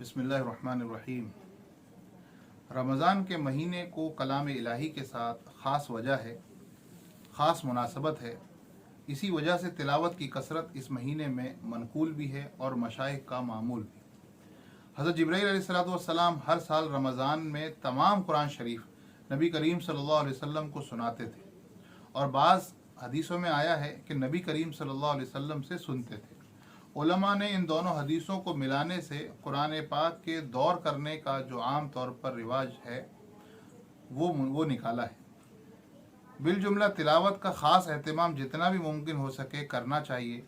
बिस्मिल्लाहिर्रहमानिर्रहीम। रमज़ान के महीने को कलाम इलाही के साथ ख़ास वजह है, ख़ास मुनासबत है। इसी वजह से तिलावत की कसरत इस महीने में मनकूल भी है और मशाइख का मामूल भी। हज़रत जिब्राईल अलैहिस्सलाम हर साल रमज़ान में तमाम कुरान शरीफ नबी करीम सल्लल्लाहु अलैहि वसल्लम को सुनाते थे और बाज़ हदीसों में आया है कि नबी करीम सल्लल्लाहु अलैहि वसल्लम से सुनते थे। उलमा ने इन दोनों हदीसों को मिलाने से कुरान पाक के दौर करने का जो आम तौर पर रिवाज है वो निकाला है। बिलजुमला तिलावत का ख़ास एहतमाम जितना भी मुमकिन हो सके करना चाहिए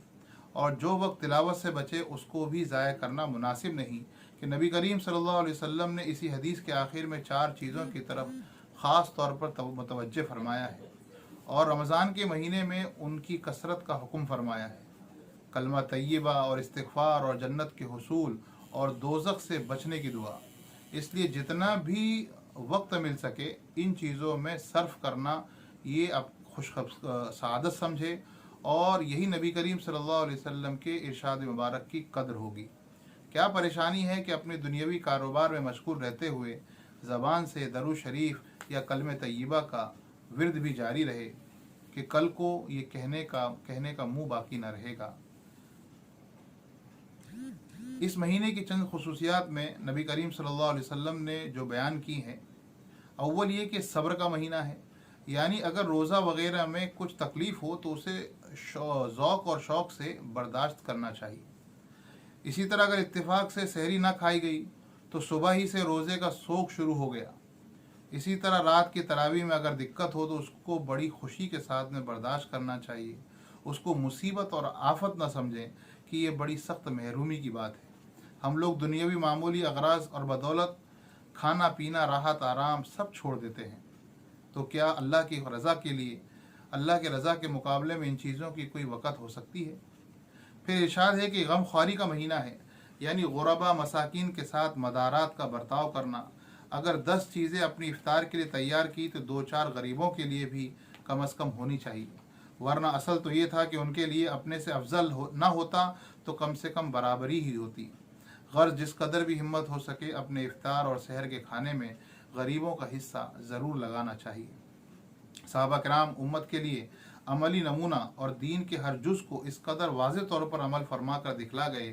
और जो वक्त तिलावत से बचे उसको भी ज़ाया करना मुनासिब नहीं कि नबी करीम सल्लल्लाहु अलैहि वसल्लम ने इसी हदीस के आखिर में 4 चीज़ों की तरफ ख़ास तौर पर मुतवज्जे फरमाया है और रमज़ान के महीने में उनकी कसरत का हुक्म फरमाया है। कलमा तय्यबा और इस्तिग़फ़ार और जन्नत के हुसूल और दोज़ख से बचने की दुआ। इसलिए जितना भी वक्त मिल सके इन चीज़ों में सर्फ करना ये आप सआदत समझे और यही नबी करीम सल्लल्लाहु अलैहि वसल्लम के इरशाद मुबारक की कदर होगी। क्या परेशानी है कि अपने दुनियावी कारोबार में मशगूल रहते हुए ज़बान से दरूद शरीफ या कलमे तय्यबा का विर्द भी जारी रहे कि कल को ये कहने का मुँह बाकी न रहेगा। इस महीने की चंद खुसूसियात में नबी करीम सल्लल्लाहु अलैहि वसल्लम ने जो बयान की हैं, अव्वल ये कि सब्र का महीना है, यानी अगर रोज़ा वग़ैरह में कुछ तकलीफ़ हो तो उसे ज़ौक़ और शौक़ से बर्दाश्त करना चाहिए। इसी तरह अगर इत्तेफाक से सहरी ना खाई गई तो सुबह ही से रोज़े का शौक़ शुरू हो गया। इसी तरह रात की तरावीह में अगर दिक्कत हो तो उसको बड़ी खुशी के साथ में बर्दाश्त करना चाहिए। उसको मुसीबत और आफत न समझें कि ये बड़ी सख्त महरूमी की बात है। हम लोग दुनियावी मामूली अगराज और बदौलत खाना पीना राहत आराम सब छोड़ देते हैं, तो क्या अल्लाह की रज़ा के लिए अल्लाह के रज़ा के मुकाबले में इन चीज़ों की कोई वक़्त हो सकती है। फिर इरशाद है कि गम ख्वारी का महीना है, यानी गुरबा मसाकिन के साथ मदारात का बर्ताव करना। अगर 10 चीज़ें अपनी इफ्तार के लिए तैयार की तो 2-4 गरीबों के लिए भी कम अज़ कम होनी चाहिए, वरना असल तो ये था कि उनके लिए अपने से अफजल ना होता तो कम से कम बराबरी ही होती। गर्ज जिस कदर भी हिम्मत हो सके अपने इफ्तार और सहर के खाने में गरीबों का हिस्सा ज़रूर लगाना चाहिए। सहाबा किराम उम्मत के लिए अमली नमूना और दीन के हर जुज़ को इस कदर वाज़ेह तौर पर अमल फरमा कर दिखला गए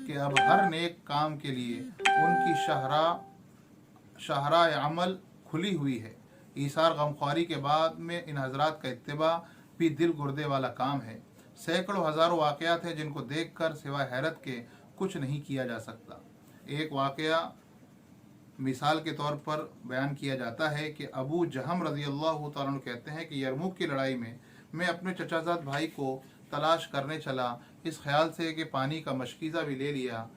कि अब हर नेक काम के लिए उनकी शाहरा अमल खुली हुई है। ईसार गमख्वारी के बाद में इन हजरात का इत्तिबा भी दिल गुर्दे वाला काम है। सैकड़ों हज़ारों वाक़यात हैं जिनको देख कर सिवाय हैरत के कुछ नहीं किया जा सकता। एक वाक़या मिसाल के तौर पर बयान किया जाता है कि अबू जहम रज़ी अल्लाह तआला अन्हु कहते हैं कि यरमुक की लड़ाई में मैं अपने चचाजाद भाई को तलाश करने चला, इस ख्याल से कि पानी का मशकीज़ा भी ले लिया,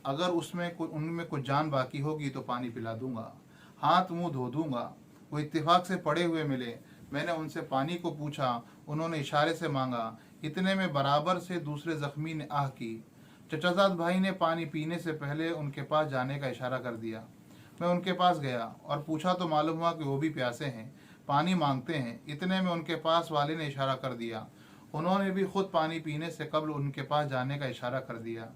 अगर उनमें कुछ जान बाकी होगी तो पानी पिला दूंगा, हाथ मुंह धो दूंगा। वो इत्तेफाक से पड़े हुए मिले, मैंने उनसे पानी को पूछा, उन्होंने इशारे से मांगा। इतने में बराबर से दूसरे ज़ख्मी ने आह की। चचाजाद भाई ने पानी पीने से पहले उनके पास जाने का इशारा कर दिया। मैं उनके पास गया और पूछा तो मालूम हुआ कि वो भी प्यासे हैं, पानी मांगते हैं। इतने में उनके पास वाले ने इशारा कर दिया, उन्होंने भी खुद पानी पीने से कबल उनके पास जाने का इशारा कर दिया।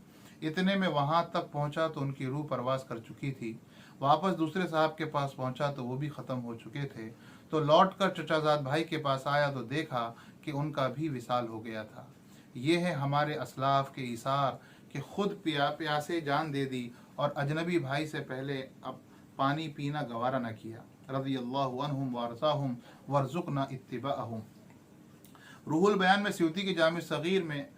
इतने में वहाँ तक पहुँचा तो उनकी रूह परवास कर चुकी थी। वापस दूसरे साहब के पास पहुँचा तो वो भी ख़त्म हो चुके थे। तो लौट कर चचाजाद भाई के पास आया तो देखा कि उनका भी विसाल हो गया था। ये है हमारे असलाफ के ईसार कि खुद प्यासे जान दे दी और अजनबी भाई से पहले अब पानी पीना गवारा न किया। रज़ियल्लाहु अन्हुम वारज़ाहुम वरज़ुक़ना इत्तिबाअहुम। रूहुल बयान में स्यूती की जामिअ सग़ीर में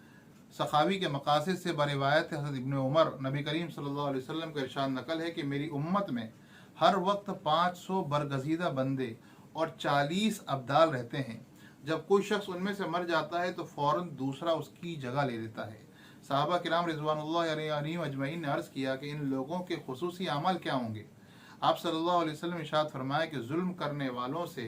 सखावी के मकासिद से बरिवायत हज़रत इब्न उमर नबी करीम सल्लल्लाहु अलैहि वसल्लम का इरशाद नकल है कि मेरी उम्मत में हर वक्त 500 बरगज़ीदा बंदे और 40 अब्दाल रहते हैं। जब कोई शख्स उनमें से मर जाता है तो फ़ौरन दूसरा उसकी जगह ले लेता है। सहाबा किराम रिज़वानुल्लाह अलैहिम अजमईन ने अर्ज़ किया कि इन लोगों के खुसूसी अमल क्या होंगे। आप सल्लल्लाहु अलैहि वसल्लम इरशाद फरमाया कि जुल्म करने वालों से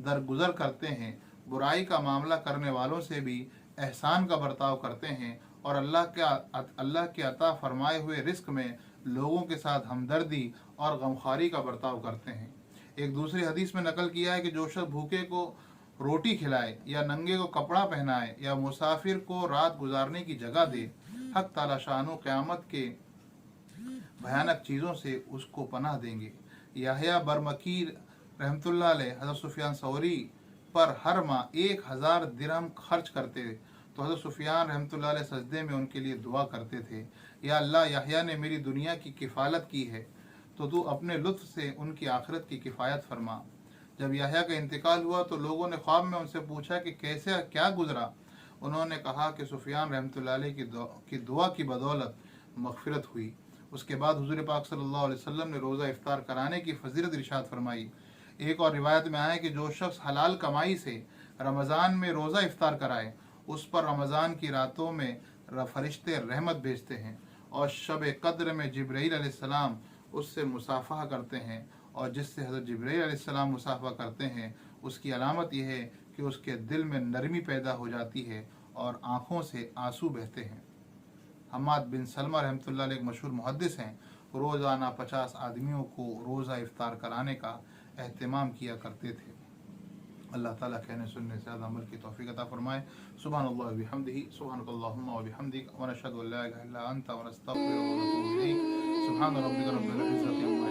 दरगुजर करते हैं, बुराई का मामला करने वालों से भी एहसान का बर्ताव करते हैं और अल्लाह के अता फरमाए हुए रिस्क में लोगों के साथ हमदर्दी और गमखारी का बर्ताव करते हैं। एक दूसरी हदीस में नकल किया है कि जो शख्स भूखे को रोटी खिलाए या नंगे को कपड़ा पहनाए या मुसाफिर को रात गुजारने की जगह दे, हक ताला शानो क़यामत के भयानक चीज़ों से उसको पनाह देंगे। याहया बरमकी रहमतुल्लाह अलैह हज़रत सुफियान सौरी पर हर माह 1000 दिरहम खर्च करते थे, तो हज़रत सुफियान रहमतुल्लाह अलैह सजदे में उनके लिए दुआ करते थे, या अल्लाह याहया ने मेरी दुनिया की किफ़ालत की है, तो तू अपने लुत्फ़ से उनकी आखिरत की किफ़ायत फरमा। जब याहया का इंतकाल हुआ तो लोगों ने ख्वाब में उनसे पूछा कि कैसे क्या गुजरा। उन्होंने कहा कि सुफियान रहमतुल्लाह अलैह की दुआ की बदौलत मग़फ़िरत हुई। उसके बाद हुज़ूर पाक सल्लल्लाहु अलैहि वसल्लम ने रोज़ा इफ्तार कराने की फजीलत इरशाद फरमाई। एक और रिवायत में आया कि जो शख्स हलाल कमाई से रमज़ान में रोज़ा इफ्तार कराए, उस पर रमज़ान की रातों में फरिश्ते रहमत भेजते हैं, और शब कद्र में जिब्राईल अलैहिस्सलाम उससे मुसाफ़हा करते हैं, और जिससे हज़रत जिब्राईल अलैहिस्सलाम मुसाफ़हा करते हैं उसकी अलामत यह है कि उसके दिल में नरमी पैदा हो जाती है और आँखों से आंसू बहते हैं। हम्माद बिन सलमा रहमतुल्लाह अलैह एक मशहूर मुहद्दिस हैं, रोज़ाना 50 आदमियों को रोज़ा इफ्तार कराने का एहतमाम किया करते थे। अल्लाह ताला कहने सुनने से ज़्यादा अमल की तौफीक अता फरमाए। सुब्हानल्लाह व बिहम्दिही, सुब्हानकल्लाहुम्मा व बिहम्दिक, व नशहदु अल्ला इलाहा इल्ला अंता व नस्तगफिरुका व नतूबु इलैक। सुब्हान रब्बिका रब्बिल इज़्ज़ति अम्मा